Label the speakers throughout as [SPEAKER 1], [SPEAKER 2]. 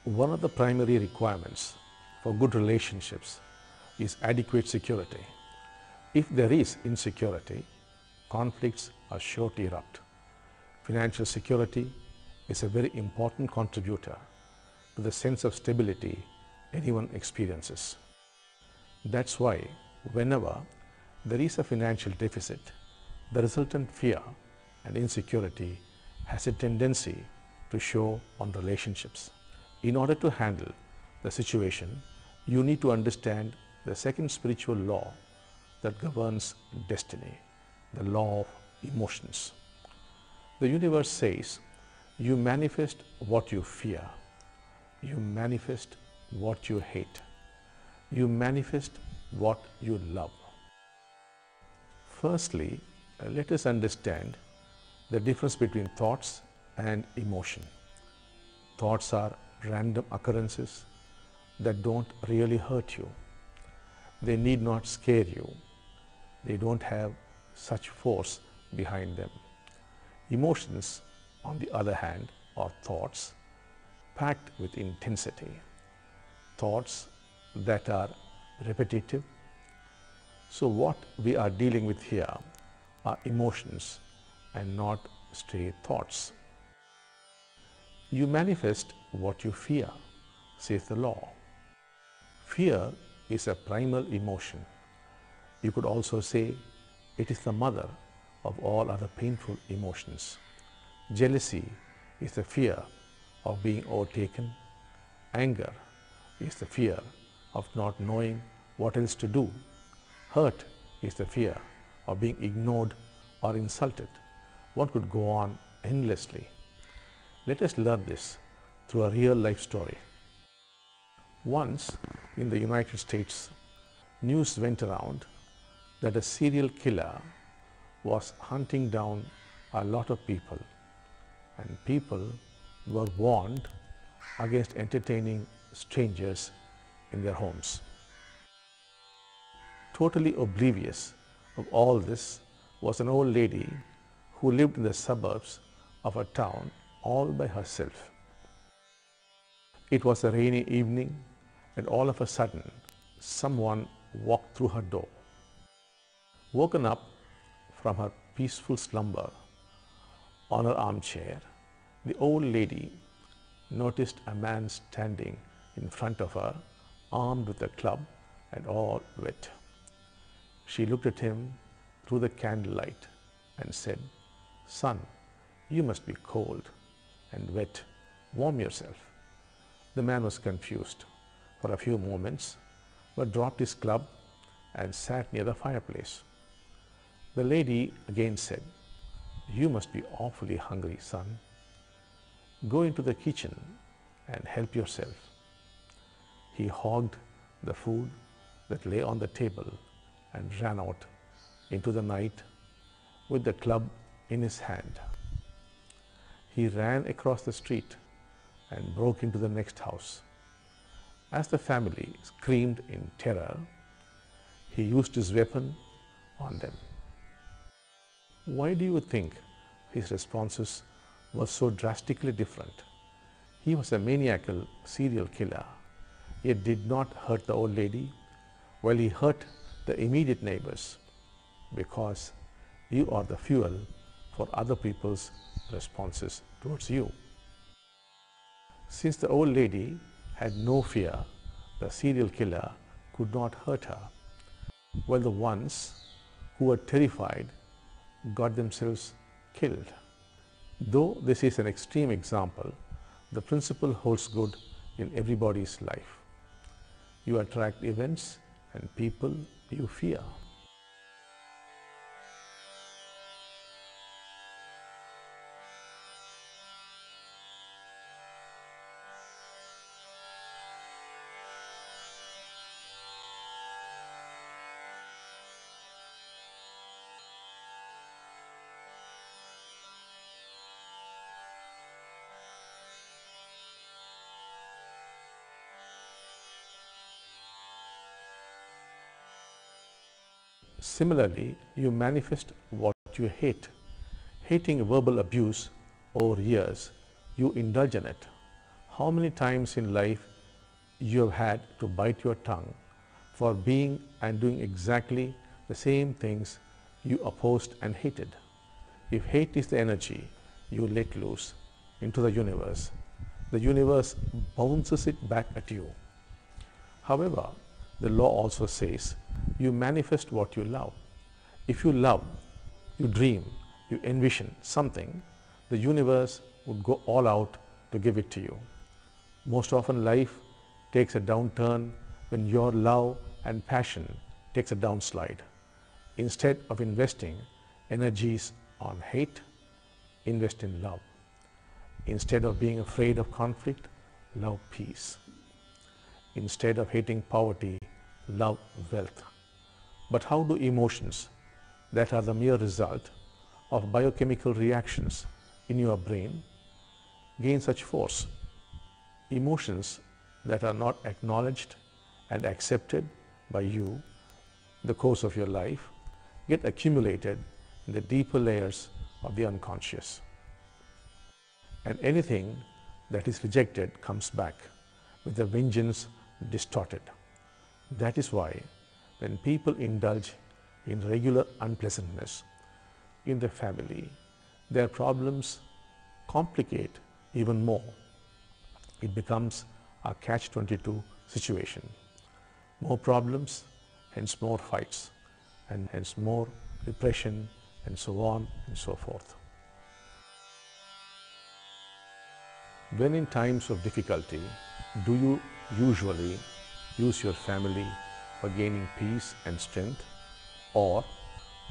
[SPEAKER 1] One of the primary requirements for good relationships is adequate security. If there is insecurity, conflicts are sure to erupt. Financial security is a very important contributor to the sense of stability anyone experiences. That's why whenever there is a financial deficit, the resultant fear and insecurity has a tendency to show on relationships. In order to handle the situation, you need to understand the second spiritual law that governs destiny, the law of emotions. The universe says, you manifest what you fear, you manifest what you hate, you manifest what you love. Firstly, let us understand the difference between thoughts and emotion. Thoughts are random occurrences that don't really hurt you. They need not scare you. They don't have such force behind them. Emotions, on the other hand, are thoughts packed with intensity. Thoughts that are repetitive. So what we are dealing with here are emotions and not stray thoughts. You manifest what you fear, says the law. Fear is a primal emotion. You could also say it is the mother of all other painful emotions. Jealousy is the fear of being overtaken. Anger is the fear of not knowing what else to do. Hurt is the fear of being ignored or insulted. One could go on endlessly. Let us learn this through a real life story. Once in the United States, news went around that a serial killer was hunting down a lot of people, and people were warned against entertaining strangers in their homes. Totally oblivious of all this was an old lady who lived in the suburbs of a town all by herself. It was a rainy evening, and all of a sudden someone walked through her door. Woken up from her peaceful slumber on her armchair, the old lady noticed a man standing in front of her, armed with a club and all wet. She looked at him through the candlelight and said, "Son, you must be cold and wet. Warm yourself." The man was confused for a few moments, but dropped his club and sat near the fireplace. The lady again said, "You must be awfully hungry, son. Go into the kitchen and help yourself." He hogged the food that lay on the table and ran out into the night with the club in his hand. He ran across the street and broke into the next house. As the family screamed in terror, he used his weapon on them. Why do you think his responses were so drastically different? He was a maniacal serial killer, yet did not hurt the old lady, while he hurt the immediate neighbors, because you are the fuel for other people's responses towards you. Since the old lady had no fear, the serial killer could not hurt her, while the ones who were terrified got themselves killed. Though this is an extreme example, the principle holds good in everybody's life. You attract events and people you fear. Similarly, you manifest what you hate. Hating verbal abuse over years, you indulge in it. How many times in life you have had to bite your tongue for being and doing exactly the same things you opposed and hated? If hate is the energy you let loose into the universe bounces it back at you. However, the law also says you manifest what you love. If you love, you dream, you envision something, the universe would go all out to give it to you. Most often life takes a downturn when your love and passion takes a downslide. Instead of investing energies on hate, invest in love. Instead of being afraid of conflict, love peace. Instead of hating poverty, love wealth. But how do emotions that are the mere result of biochemical reactions in your brain gain such force? Emotions that are not acknowledged and accepted by you in the course of your life get accumulated in the deeper layers of the unconscious. And anything that is rejected comes back with a vengeance distorted. That is why when people indulge in regular unpleasantness in the family, their problems complicate even more. It becomes a catch-22 situation. More problems, hence more fights, and hence more depression, and so on and so forth. When in times of difficulty, do you usually use your family for gaining peace and strength, or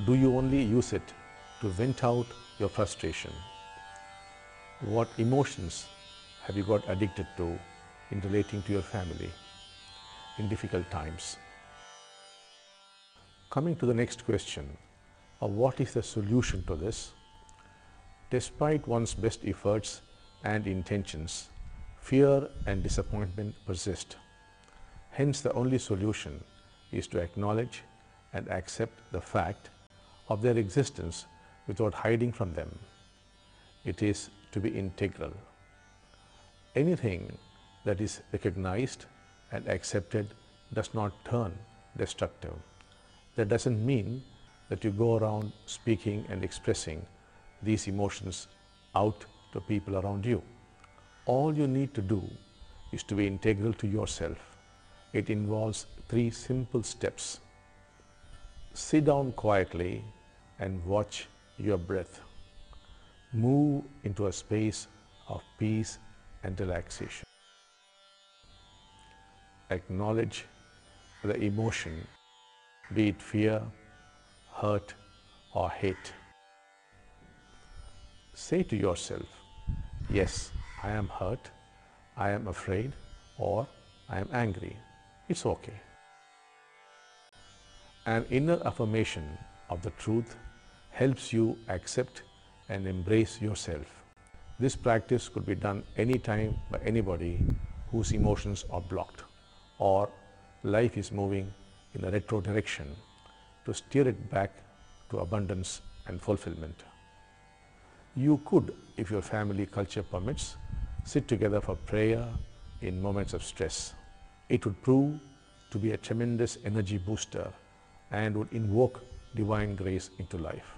[SPEAKER 1] do you only use it to vent out your frustration? What emotions have you got addicted to in relating to your family in difficult times? Coming to the next question of what is the solution to this? Despite one's best efforts and intentions, fear and disappointment persist. Hence, the only solution is to acknowledge and accept the fact of their existence without hiding from them. It is to be integral. Anything that is recognized and accepted does not turn destructive. That doesn't mean that you go around speaking and expressing these emotions out to people around you. All you need to do is to be integral to yourself. It involves 3 simple steps. Sit down quietly and watch your breath. Move into a space of peace and relaxation. Acknowledge the emotion, be it fear, hurt, or hate. Say to yourself, yes, I am hurt, I am afraid, or I am angry. It's okay. An inner affirmation of the truth helps you accept and embrace yourself. This practice could be done anytime by anybody whose emotions are blocked or life is moving in a retro direction, to steer it back to abundance and fulfillment. You could, if your family culture permits, sit together for prayer in moments of stress. It would prove to be a tremendous energy booster and would invoke divine grace into life.